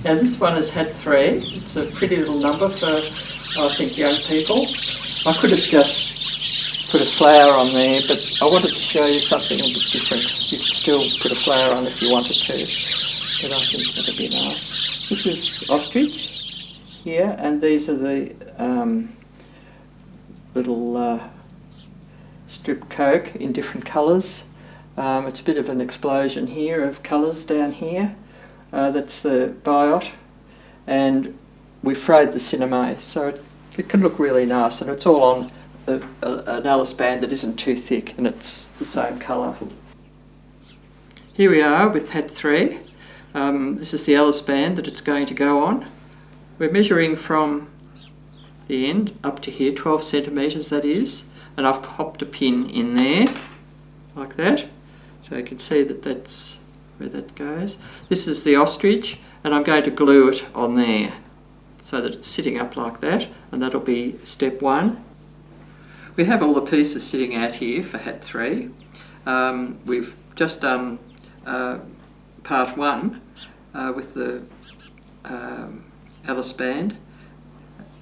Now this one has had 3. It's a pretty little number for, I think, young people. I could have just put a flower on there, but I wanted to show you something a bit different. You could still put a flower on if you wanted to, but I think that'd be nice. This is ostrich here, and these are the little strip coke in different colours. It's a bit of an explosion here of colours down here. That's the biot, and we frayed the cinema, so it can look really nice, and it's all on an Alice band that isn't too thick, and it's the same colour. Here we are with head 3. This is the Alice band that it's going to go on. We're measuring from the end up to here, 12 centimetres that is, and I've popped a pin in there like that, so you can see that that's where that goes. This is the ostrich, and I'm going to glue it on there so that it's sitting up like that, and that'll be step 1. We have all the pieces sitting out here for hat 3. We've just done part 1 with the Alice band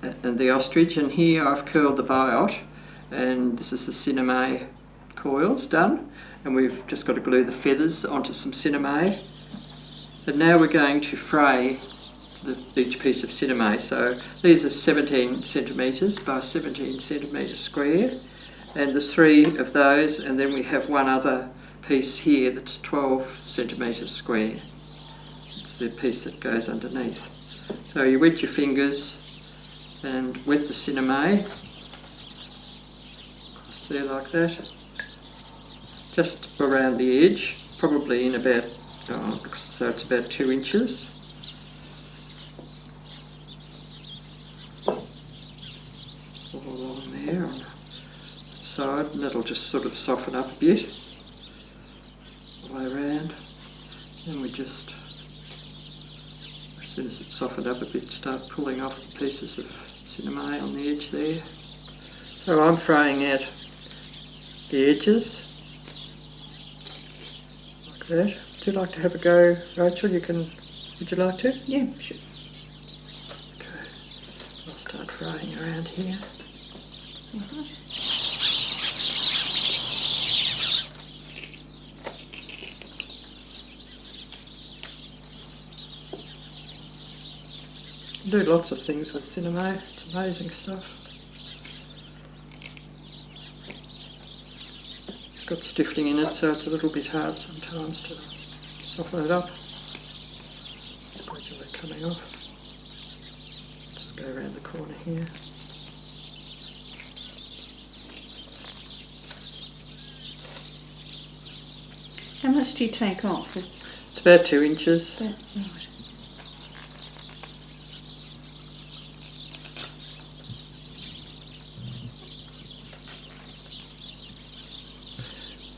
and the ostrich, and here I've curled the biot, and this is the cinema coils done, and we've just got to glue the feathers onto some cinema. And now we're going to fray each piece of cinema. So these are 17 centimetres by 17 centimetres square, and there's 3 of those, and then we have one other piece here that's 12 centimetres square. It's the piece that goes underneath. So you wet your fingers and wet the cinema across there like that, just around the edge, probably in about, so it's about 2 inches. All along there on that side, and that'll just sort of soften up a bit all the way around. And we just, as soon as it's softened up a bit, start pulling off the pieces of cinema on the edge there. So I'm fraying out the edges like that. Would you like to have a go, Rachel? Would you like to? Yeah, sure. Okay, I'll start fraying around here. You can do lots of things with cinema, it's amazing stuff. It's got stiffening in it, so it's a little bit hard sometimes to soften it up. Gradually coming off. Just go around the corner here. How much do you take off? It's about 2 inches. Right.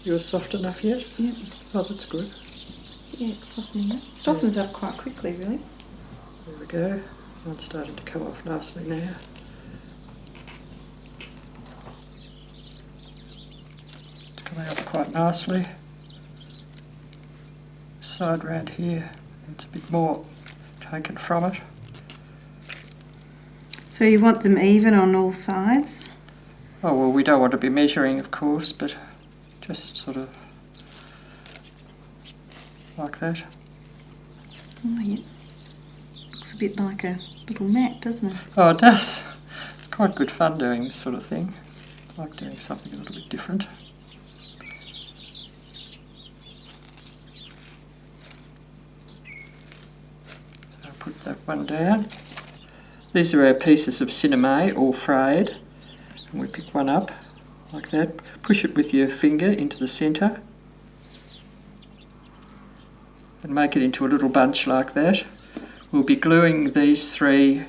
Yours soft enough yet? Yep. Oh, that's good. Yeah, it's softening up. It softens up quite quickly, really. There we go. It's starting to come off nicely now. It's coming off quite nicely. This side round here, it's a bit more taken from it. So you want them even on all sides? Oh, well, we don't want to be measuring, of course, but just sort of like that. Oh, yeah. Looks a bit like a little mat, doesn't it? Oh, it does. It's quite good fun doing this sort of thing. I like doing something a little bit different. So I'll put that one down. These are our pieces of cinema, all frayed. And we pick one up like that. Push it with your finger into the centre and make it into a little bunch like that. We'll be gluing these 3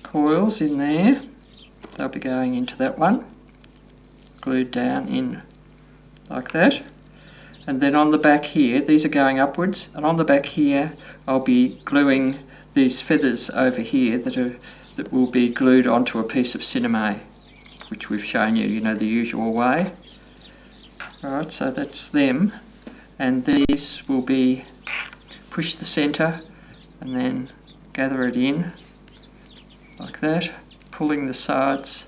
coils in there. They'll be going into that one, glued down in like that. And then on the back here, these are going upwards, and on the back here I'll be gluing these feathers over here that will be glued onto a piece of cinema, which we've shown you, you know, the usual way. Alright, so that's them, and these will be push the centre and then gather it in like that, pulling the sides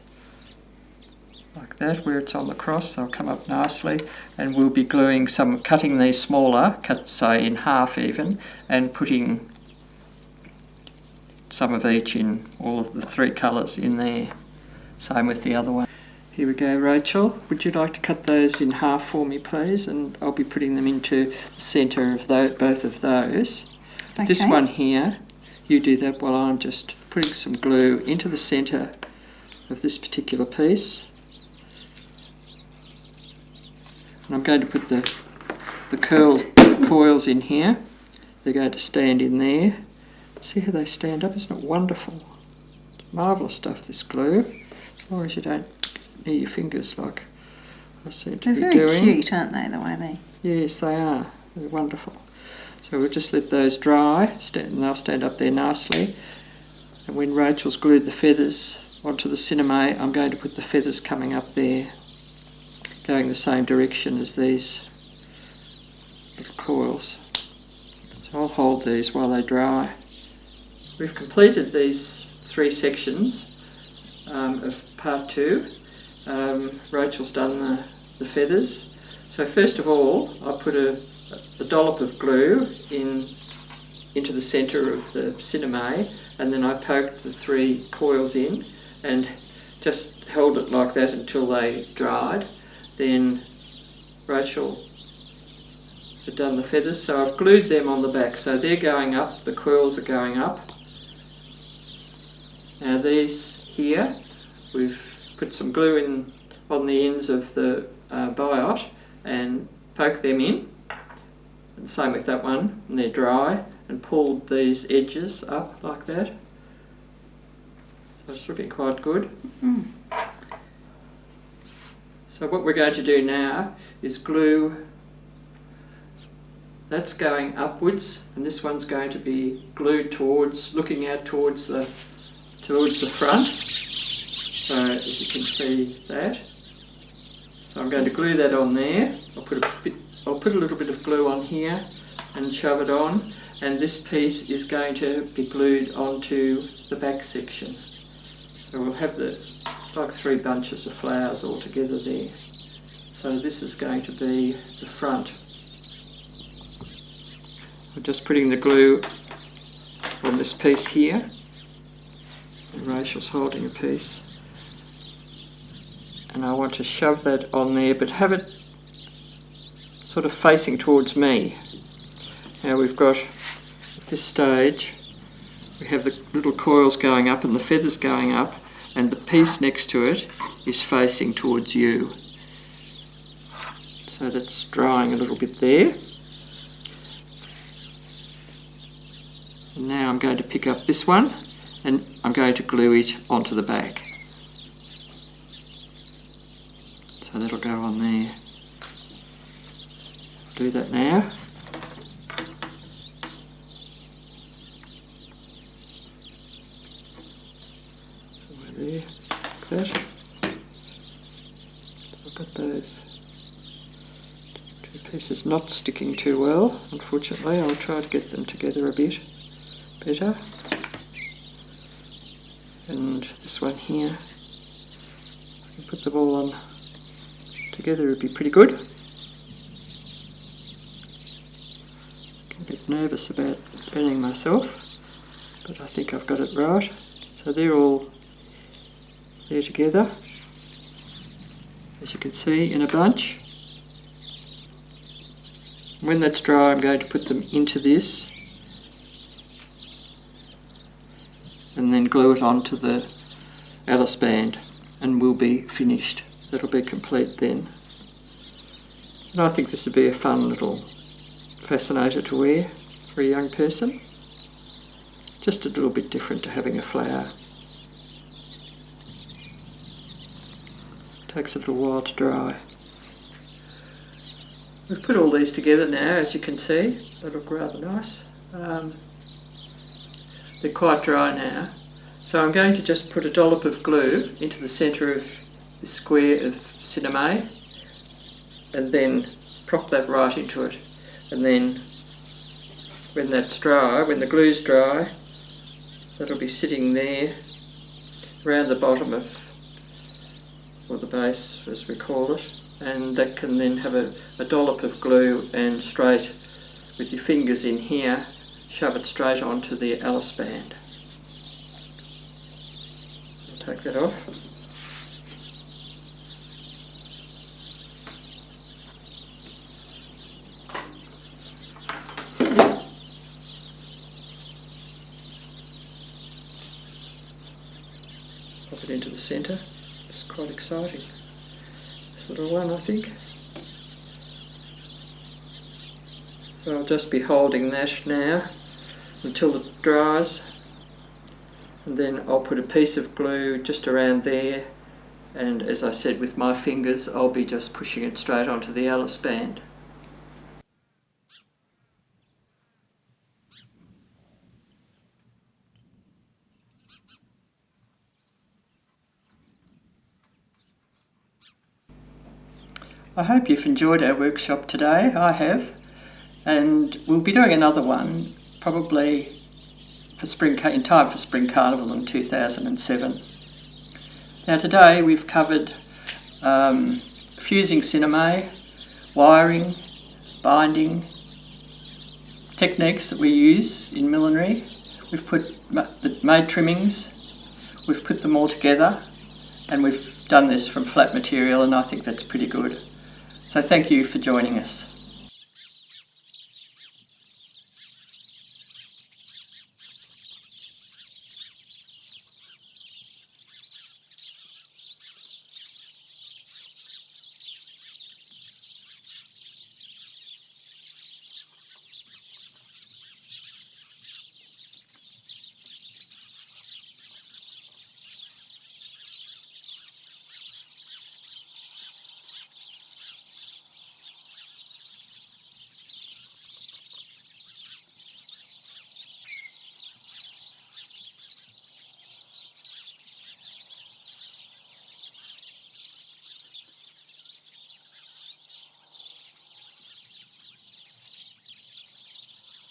like that where it's on the cross. They'll come up nicely, and we'll be gluing some, cutting these smaller, cut say in half even, and putting some of each in, all of the 3 colours in there. Same with the other one. Here we go, Rachel. Would you like to cut those in half for me, please? And I'll be putting them into the centre of both of those. Okay. This one here, you do that while I'm just putting some glue into the centre of this particular piece. And I'm going to put the coils in here. They're going to stand in there. See how they stand up? Isn't it wonderful? It's marvellous stuff, this glue. As long as you don't near your fingers like I seem to be doing. They're very cute, aren't they, the way they... Yes, they are. They're wonderful. So we'll just let those dry, and they'll stand up there nicely. And when Rachel's glued the feathers onto the cinema, I'm going to put the feathers coming up there, going the same direction as these little coils. So I'll hold these while they dry. We've completed these 3 sections of part 2. Rachel's done the feathers. So first of all, I put a dollop of glue into the centre of the cinema, and then I poked the 3 coils in and just held it like that until they dried. Then Rachel had done the feathers, so I've glued them on the back, so they're going up, the coils are going up. Now these here, we've put some glue in on the ends of the biot and poked them in, and same with that one, and they're dry, and pulled these edges up like that. So it's looking quite good. Mm. So what we're going to do now is glue, that's going upwards, and this one's going to be glued towards, looking out towards the front. So as you can see that. So I'm going to glue that on there. I'll put a little bit of glue on here and shove it on, and this piece is going to be glued onto the back section. So we'll have it's like 3 bunches of flowers all together there. So this is going to be the front. I'm just putting the glue on this piece here, and Rachel's holding a piece. And I want to shove that on there, but have it sort of facing towards me. Now we've got, at this stage, we have the little coils going up and the feathers going up, and the piece next to it is facing towards you. So that's drying a little bit there. And now I'm going to pick up this one, and I'm going to glue it onto the back. So that'll go on there. Do that now. Somewhere there, like that. I've got those 2 pieces not sticking too well, unfortunately. I'll try to get them together a bit better. And this one here, I can put them all on together, would be pretty good. I'm a bit nervous about burning myself, but I think I've got it right. So they're all there together, as you can see, in a bunch. When that's dry, I'm going to put them into this and then glue it onto the Alice band, and we'll be finished. That'll be complete then. And I think this would be a fun little fascinator to wear for a young person. Just a little bit different to having a flower. Takes a little while to dry. We've put all these together now, as you can see. They look rather nice. They're quite dry now. So I'm going to just put a dollop of glue into the centre of this square of cinema, and then prop that right into it, and then when that's dry, when the glue's dry, that'll be sitting there around the bottom of, or the base as we call it, and that can then have a dollop of glue and straight with your fingers in here, shove it straight onto the Alice band. I'll take that off. Pop it into the centre. It's quite exciting. This little one, I think. So I'll just be holding that now until it dries, and then I'll put a piece of glue just around there, and as I said, with my fingers I'll be just pushing it straight onto the Alice band. I hope you've enjoyed our workshop today. I have, and we'll be doing another one probably for in time for Spring Carnival in 2007. Now today we've covered fusing cinema, wiring, binding, techniques that we use in millinery. We've made trimmings, we've put them all together, and we've done this from flat material, and I think that's pretty good. So thank you for joining us.